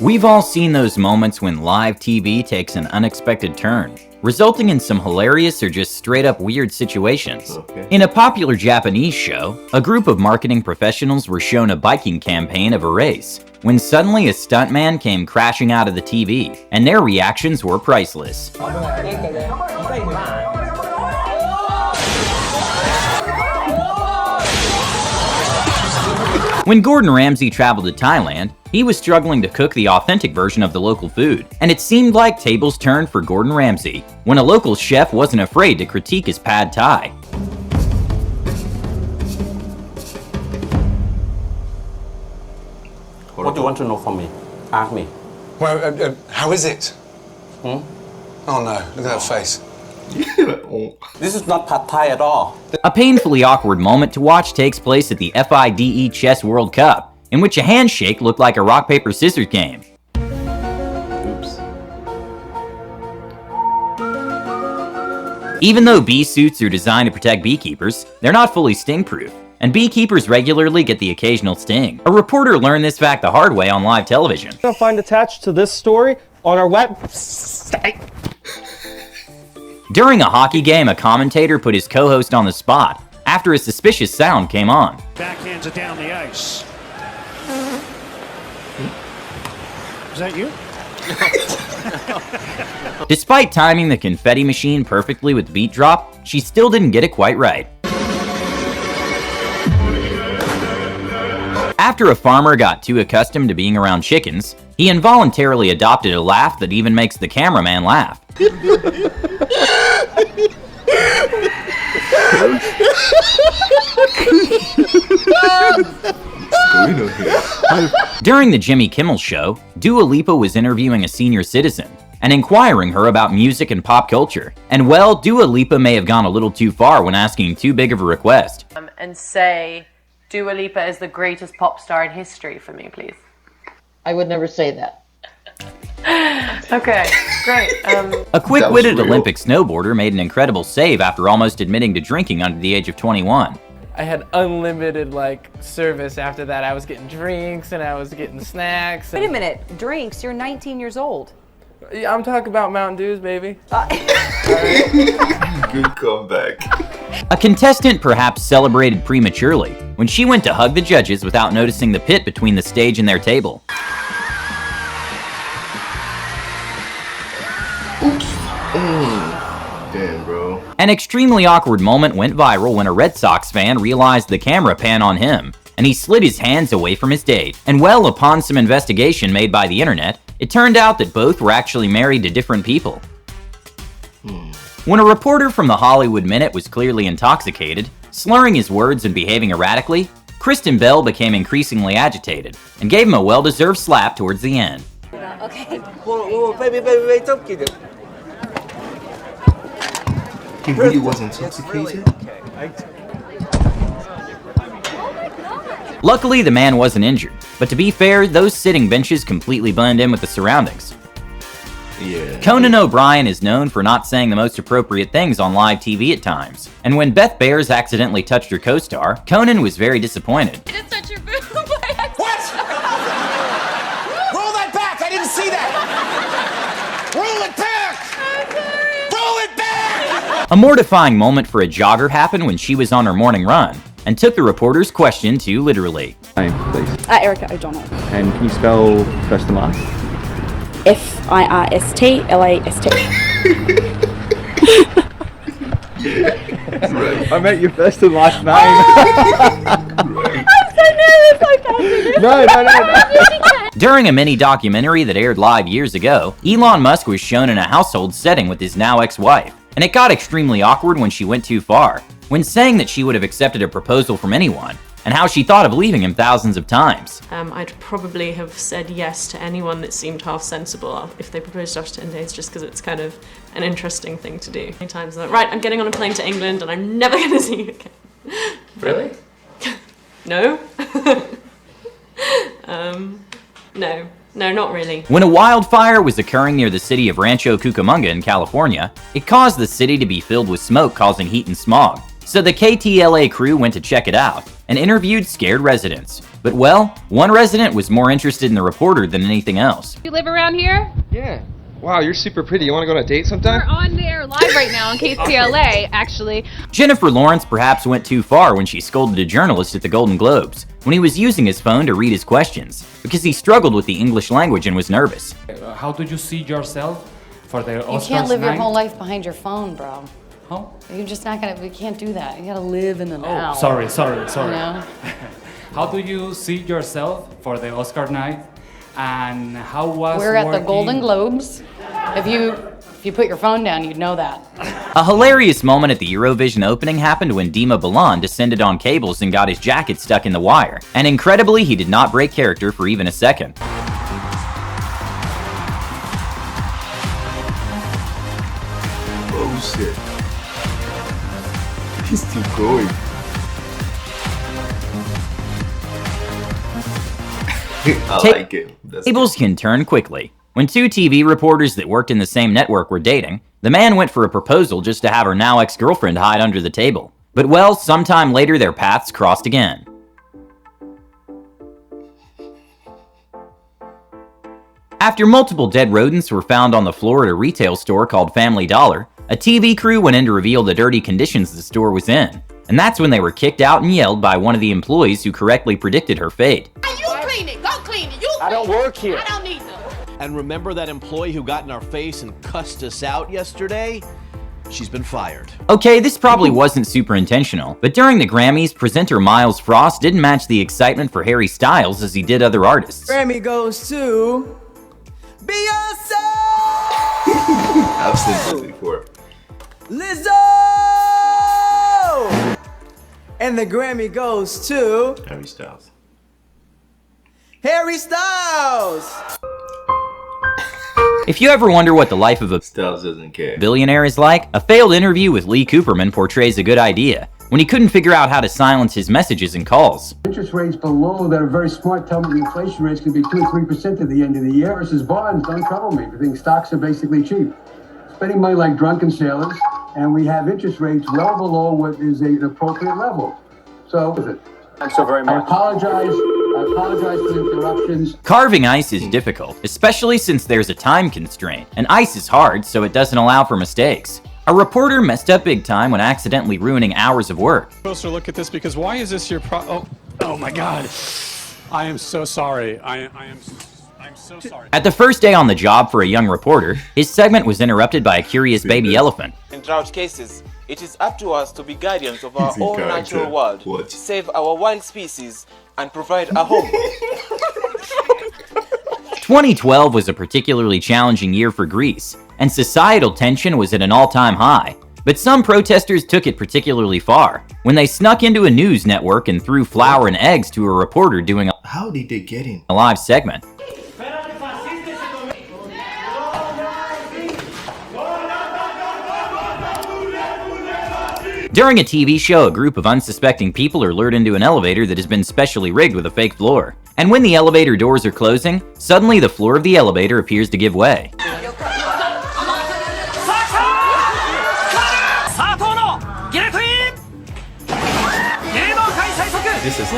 We've all seen those moments when live TV takes an unexpected turn, resulting in some hilarious or just straight up weird situations. In a popular Japanese show, a group of marketing professionals were shown a biking campaign of a race, when suddenly a stuntman came crashing out of the TV, and their reactions were priceless. When Gordon Ramsay traveled to Thailand, he was struggling to cook the authentic version of the local food, and it seemed like tables turned for Gordon Ramsay when a local chef wasn't afraid to critique his pad thai. What do you want to know from me? Ask me. Well, how is it? Oh no, look at that face. This is not pad thai at all. A painfully awkward moment to watch takes place at the FIDE Chess World Cup, in which a handshake looked like a rock, paper, scissors game. Oops. Even though bee suits are designed to protect beekeepers, they're not fully sting-proof, and beekeepers regularly get the occasional sting. A reporter learned this fact the hard way on live television. You'll find attached to this story on our website. During a hockey game, a commentator put his co-host on the spot after a suspicious sound came on. Backhands it down the ice. Is that you? Despite timing the confetti machine perfectly with the beat drop, she still didn't get it quite right. After a farmer got too accustomed to being around chickens, he involuntarily adopted a laugh that even makes the cameraman laugh. During the Jimmy Kimmel Show, Dua Lipa was interviewing a senior citizen and inquiring her about music and pop culture. And well, Dua Lipa may have gone a little too far when asking too big of a request. And say Dua Lipa is the greatest pop star in history for me, please. I would never say that. Okay, great. A quick-witted Olympic snowboarder made an incredible save after almost admitting to drinking under the age of 21. I had unlimited service after that. I was getting drinks and I was getting snacks. Wait a minute, drinks? You're 19 years old. Yeah, I'm talking about Mountain Dews, baby. Good comeback. A contestant perhaps celebrated prematurely when she went to hug the judges without noticing the pit between the stage and their table. Oops. Damn, bro. An extremely awkward moment went viral when a Red Sox fan realized the camera pan on him, and he slid his hands away from his date. And well, upon some investigation made by the internet, it turned out that both were actually married to different people. When a reporter from the Hollywood Minute was clearly intoxicated, slurring his words and behaving erratically, Kristen Bell became increasingly agitated and gave him a well-deserved slap towards the end. Okay. Whoa, baby, don't get it. He really was intoxicated? Luckily, the man wasn't injured, but to be fair, those sitting benches completely blend in with the surroundings. Yeah. Conan O'Brien is known for not saying the most appropriate things on live TV at times, and when Beth Bayers accidentally touched her co-star, Conan was very disappointed. You didn't touch your boob by accident. What? Roll that back! I didn't see that! Roll it back! Roll it back! A mortifying moment for a jogger happened when she was on her morning run, and took the reporter's question too literally. Name, please. Erica O'Donnell. And can you spell first and last? First-Last. I meant your first and last name. I'm so nervous, I can't do this. No. During a mini documentary that aired live years ago, Elon Musk was shown in a household setting with his now ex-wife, and it got extremely awkward when she went too far, when saying that she would have accepted a proposal from anyone, and how she thought of leaving him thousands of times. I'd probably have said yes to anyone that seemed half sensible if they proposed after 10 days, just because it's kind of an interesting thing to do. Many times I'm like, right, I'm getting on a plane to England and I'm never going to see you again. Really? No. No, not really. When a wildfire was occurring near the city of Rancho Cucamonga in California, it caused the city to be filled with smoke causing heat and smog. So the KTLA crew went to check it out and interviewed scared residents. But well, one resident was more interested in the reporter than anything else. You live around here? Yeah. Wow, you're super pretty. You want to go on a date sometime? We're on there live right now on KTLA, actually. Jennifer Lawrence perhaps went too far when she scolded a journalist at the Golden Globes when he was using his phone to read his questions because he struggled with the English language and was nervous. How do you see yourself for the Oscars? You can't live your night? whole life behind your phone, bro. Huh? You're just not gonna, we can't do that. You gotta live in the now. Oh, sorry. You know? How do you see yourself for the Oscar night? And how was We're at the working- Golden Globes. If you put your phone down, you'd know that. A hilarious moment at the Eurovision opening happened when Dima Bilan descended on cables and got his jacket stuck in the wire. And incredibly, he did not break character for even a second. Oh shit. He's still going. I like it. That's Tables can turn quickly. When two TV reporters that worked in the same network were dating, the man went for a proposal just to have her now ex-girlfriend hide under the table. But well, sometime later their paths crossed again. After multiple dead rodents were found on the floor at a retail store called Family Dollar, a TV crew went in to reveal the dirty conditions the store was in. And that's when they were kicked out and yelled by one of the employees who correctly predicted her fate. You clean it. Go clean it. You I don't work here. I don't need them. And remember that employee who got in our face and cussed us out yesterday? She's been fired. Okay, this probably wasn't super intentional, but during the Grammys, presenter Miles Frost didn't match the excitement for Harry Styles as he did other artists. Grammy goes to Beyonce! I've seen this before. Lizzo! And the Grammy goes to Harry Styles. Harry Styles! If you ever wonder what the life of a Styles doesn't care. billionaire is like, a failed interview with Lee Cooperman portrays a good idea when he couldn't figure out how to silence his messages and calls. Interest rates below that are very smart tell me the inflation rates can be 2 or 3% at the end of the year versus bonds don't trouble me. I think stocks are basically cheap. Spending money like drunken sailors, and we have interest rates well below what is an appropriate level. So, is it? Thanks so very much. I apologize for the interruptions. Carving ice is difficult, especially since there's a time constraint, and ice is hard so it doesn't allow for mistakes. A reporter messed up big time when accidentally ruining hours of work. Closer look at this because why is this your oh my god. I am so sorry. I'm so sorry. At the first day on the job for a young reporter, his segment was interrupted by a curious baby elephant. In drought cases, it is up to us to be guardians of our own natural world, save our wild species, and provide a home. 2012 was a particularly challenging year for Greece, and societal tension was at an all-time high. But some protesters took it particularly far when they snuck into a news network and threw flour and eggs to a reporter doing How did they get in? a live segment. During a TV show, a group of unsuspecting people are lured into an elevator that has been specially rigged with a fake floor. And when the elevator doors are closing, suddenly the floor of the elevator appears to give way. This is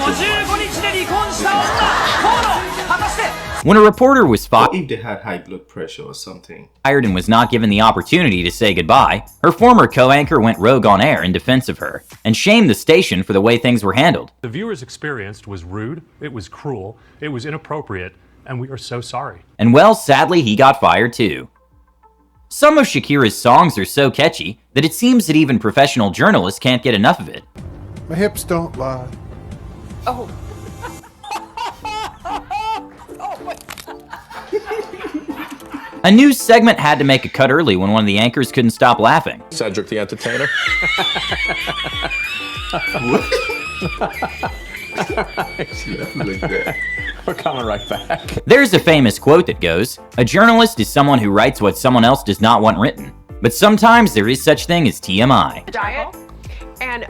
When a reporter was fired if they had high blood pressure or something. and was not given the opportunity to say goodbye, her former co-anchor went rogue on air in defense of her, and shamed the station for the way things were handled. The viewers experienced was rude, it was cruel, it was inappropriate, and we are so sorry. And well, sadly, he got fired too. Some of Shakira's songs are so catchy that it seems that even professional journalists can't get enough of it. My hips don't lie. Oh. A news segment had to make a cut early when one of the anchors couldn't stop laughing. Cedric the Entertainer. We're coming right back. There's a famous quote that goes, "A journalist is someone who writes what someone else does not want written." But sometimes there is such thing as TMI. Diet, and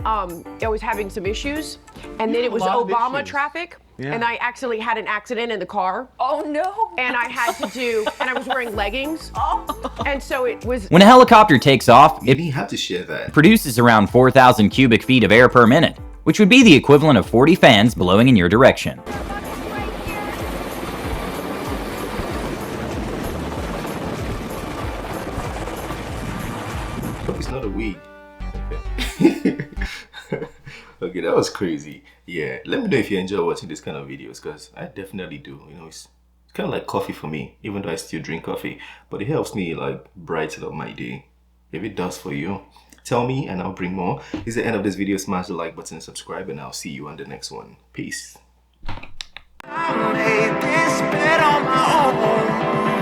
it was having some issues, and then it was Obama traffic, And I actually had an accident in the car. Oh no. And I had to do, and I was wearing leggings. And so it was. When a helicopter takes off, You didn't have to share that. produces around 4,000 cubic feet of air per minute, which would be the equivalent of 40 fans blowing in your direction. Hope it's not a weed. Okay. Okay, that was crazy. Yeah, let me know if you enjoy watching this kind of videos, because I definitely do. You know, it's kind of like coffee for me, even though I still drink coffee, but it helps me like brighten up my day. If it does for you, tell me and I'll bring more. This is the end of this video. Smash the like button and subscribe, and I'll see you on the next one. Peace. I made this bed on my own.